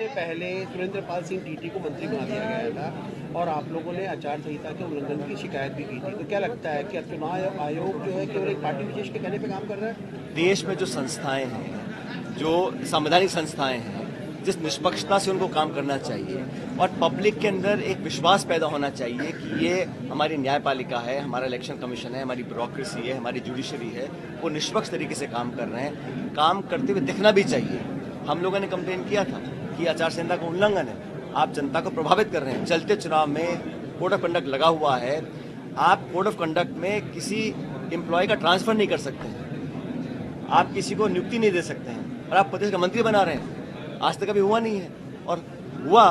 हफ्ते पहले सुरेंद्र पाल सिंह टीटी को मंत्री बना दिया गया था और आप लोगों ने आचार संहिता के उल्लंघन की शिकायत भी की थी। तो क्या लगता है कि चुनाव आयोग जो है केवल एक पार्टी विशेष के कहने पे काम कर रहा है? देश में जो संस्थाएं हैं, जो संवैधानिक संस्थाएं हैं, जिस निष्पक्षता से उनको काम करना चाहिए और पब्लिक के अंदर एक विश्वास पैदा होना चाहिए कि ये हमारी न्यायपालिका है, हमारा इलेक्शन कमीशन है, हमारी ब्यूरोक्रेसी है, हमारी जुडिशरी है, वो निष्पक्ष तरीके से काम कर रहे हैं, काम करते हुए दिखना भी चाहिए। हम लोगों ने कंप्लेन किया था कि आचार संहिता का उल्लंघन है, आप जनता को प्रभावित कर रहे हैं। चलते चुनाव में कोड ऑफ कंडक्ट लगा हुआ है, आप कोड ऑफ कंडक्ट में किसी एम्प्लॉय का ट्रांसफर नहीं कर सकते हैं, आप किसी को नियुक्ति नहीं दे सकते हैं और आप प्रदेश का मंत्री बना रहे हैं। आज तक अभी हुआ नहीं है और हुआ,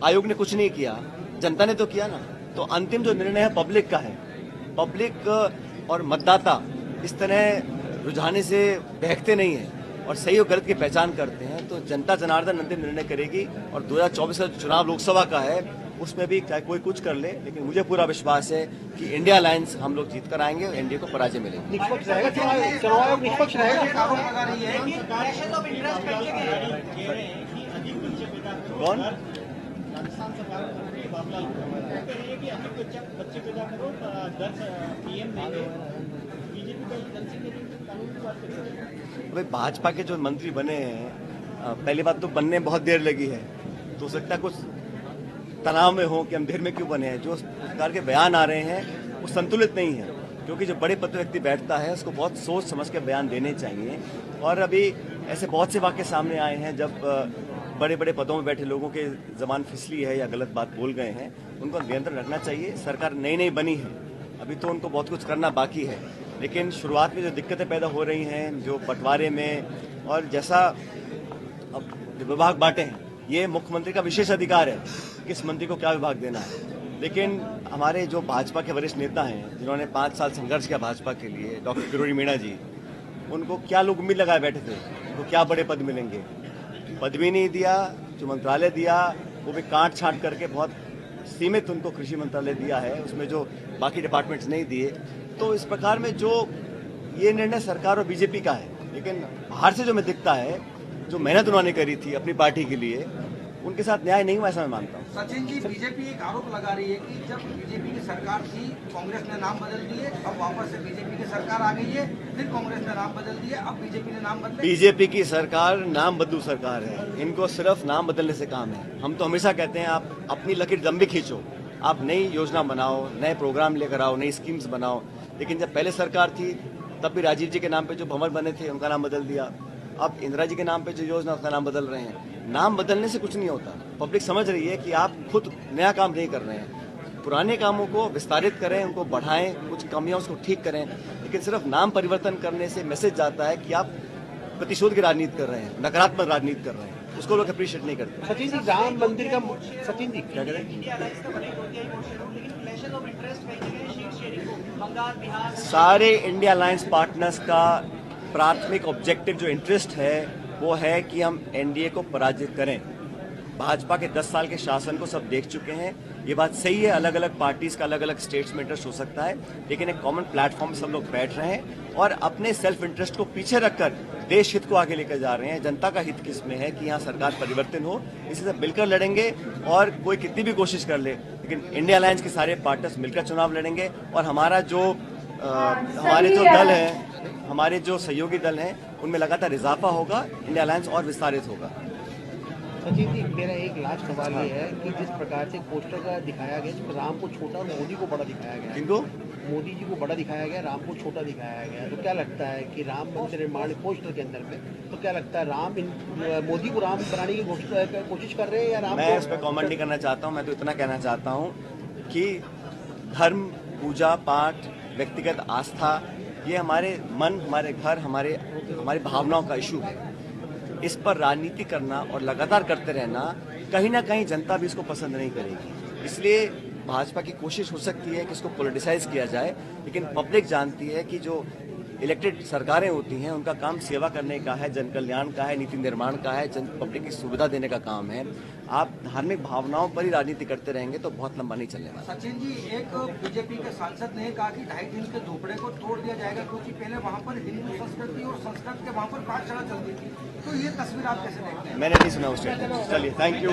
आयोग ने कुछ नहीं किया, जनता ने तो किया ना। तो अंतिम जो निर्णय है पब्लिक का है। पब्लिक और मतदाता इस तरह रुझाने से बहकते नहीं है और सही और गलत की पहचान करते हैं। तो जनता जनार्दन अंतिम निर्णय करेगी और 2024 का चुनाव लोकसभा का है, उसमें भी चाहे कोई कुछ कर ले, लेकिन मुझे पूरा विश्वास है कि इंडिया अलायंस हम लोग जीत कर आएंगे और एनडीए को पराजय मिलेगी। निष्पक्ष रहेगा चुनाव आयोग, निष्पक्ष रहेगा। कौन? भाई भाजपा के जो मंत्री बने हैं, पहली बात तो बनने में बहुत देर लगी है, तो हो सकता है कुछ तनाव में हो कि हम देर में क्यों बने हैं। जो उस प्रकार के बयान आ रहे हैं वो संतुलित नहीं है, क्योंकि जो बड़े पद पे व्यक्ति बैठता है उसको बहुत सोच समझ के बयान देने चाहिए। और अभी ऐसे बहुत से वाक्य सामने आए हैं जब बड़े बड़े पदों में बैठे लोगों के जबान फिसली है या गलत बात बोल गए हैं, उनको नियंत्रण रखना चाहिए। सरकार नई नई बनी है, अभी तो उनको बहुत कुछ करना बाकी है, लेकिन शुरुआत में जो दिक्कतें पैदा हो रही हैं, जो बंटवारे में और जैसा अब विभाग बांटे हैं, ये मुख्यमंत्री का विशेष अधिकार है किस मंत्री को क्या विभाग देना है। लेकिन हमारे जो भाजपा के वरिष्ठ नेता हैं, जिन्होंने 5 साल संघर्ष किया भाजपा के लिए, डॉक्टर किरोड़ी मीणा जी, उनको क्या लोग उम्मीद लगाए बैठे थे, उनको क्या बड़े पद मिलेंगे? पद भी नहीं दिया, जो मंत्रालय दिया वो भी काट छांट करके बहुत सीमित उनको कृषि मंत्रालय दिया है, उसमें जो बाकी डिपार्टमेंट्स नहीं दिए। तो इस प्रकार में जो ये निर्णय सरकार और बीजेपी का है, लेकिन बाहर से जो मैं दिखता है, जो मेहनत उन्होंने करी थी अपनी पार्टी के लिए, उनके साथ न्याय नहीं हुआ, ऐसा मैं मानता हूँ। सचिन जी, बीजेपी एक आरोप लगा रही है कि जब बीजेपी की सरकार थी, कांग्रेस ने नाम बदल दिए, अब वापस से बीजेपी की सरकार आ गई है, फिर कांग्रेस ने नाम बदल दिए, अब बीजेपी ने नाम बदले। बीजेपी की सरकार नाम बदलू सरकार है, इनको सिर्फ नाम बदलने से काम है। हम तो हमेशा कहते हैं आप अपनी लकीर लंबी खींचो, आप नई योजना बनाओ, नए प्रोग्राम लेकर आओ, नई स्कीम्स बनाओ। लेकिन जब पहले सरकार थी तब भी राजीव जी के नाम पे जो भवन बने थे उनका नाम बदल दिया, अब इंदिरा जी के नाम पे जो योजना उसका नाम बदल रहे हैं। नाम बदलने से कुछ नहीं होता। पब्लिक समझ रही है कि आप खुद नया काम नहीं कर रहे हैं, पुराने कामों को विस्तारित करें, उनको बढ़ाएं, कुछ कमियां उसको ठीक करें। लेकिन सिर्फ नाम परिवर्तन करने से मैसेज जाता है कि आप प्रतिशोध की राजनीति कर रहे हैं, नकारात्मक राजनीति कर रहे हैं, उसको लोग अप्रिशिएट नहीं करते। सचिन जी, राम मंदिर का सचिन जी क्या करें? सारे इंडिया अलायंस पार्टनर्स का प्राथमिक ऑब्जेक्टिव जो इंटरेस्ट है वो है कि हम एनडीए को पराजित करें। भाजपा के 10 साल के शासन को सब देख चुके हैं, ये बात सही है, अलग अलग पार्टीज का अलग अलग स्टेट्स में इंटरेस्ट हो सकता है, लेकिन एक कॉमन प्लेटफॉर्म में सब लोग बैठ रहे हैं और अपने सेल्फ इंटरेस्ट को पीछे रखकर देश हित को आगे लेकर जा रहे हैं। जनता का हित किसमें है कि यहाँ सरकार परिवर्तन हो, इसी से मिलकर लड़ेंगे और कोई कितनी भी कोशिश कर ले, लेकिन इंडिया अलायंस के सारे पार्टनर्स मिलकर चुनाव लड़ेंगे और हमारा जो हमारे जो दल है, हमारे जो सहयोगी दल हैं, उनमें लगातार इजाफा होगा, इंडिया अलायंस और विस्तारित होगा। सचिन जी, मेरा एक लास्ट सवाल ये है कि जिस प्रकार से पोस्टर का दिखाया गया, जिसमें राम को छोटा और मोदी को बड़ा दिखाया गया, किनको? मोदी जी को बड़ा दिखाया गया, राम को छोटा दिखाया गया, तो क्या लगता है कि राम मंदिर निर्माण पोस्टर के अंदर में, तो क्या लगता है मोदी को राम बनाने की कोशिश कर रहे हैं या राम? मैं इस पर कॉमेंट नहीं करना चाहता हूँ। मैं तो इतना कहना चाहता हूँ कि धर्म, पूजा पाठ, व्यक्तिगत आस्था, ये हमारे मन, हमारे घर, हमारी भावनाओं का इशू है। इस पर राजनीति करना और लगातार करते रहना, कहीं ना कहीं जनता भी इसको पसंद नहीं करेगी। इसलिए भाजपा की कोशिश हो सकती है कि इसको पॉलिटिसाइज किया जाए, लेकिन पब्लिक जानती है कि जो इलेक्टेड सरकारें होती हैं, उनका काम सेवा करने का है, जन कल्याण का है, नीति निर्माण का है, जन पब्लिक की सुविधा देने का काम है। आप धार्मिक भावनाओं पर ही राजनीति करते रहेंगे तो बहुत लंबा नहीं चलने वाला। सचिन जी, एक बीजेपी के सांसद ने कहा कि 2.5 दिन के झोपड़े को तोड़ दिया जाएगा, क्योंकि पहले वहाँ पर हिंदू संस्कृति और संस्कृत के वहाँ पर पाठशाला चलती थी। तो ये तस्वीर आप कैसे देखते हैं? मैंने नहीं सुना उस स्टेटमेंट। चलिए, थैंक यू।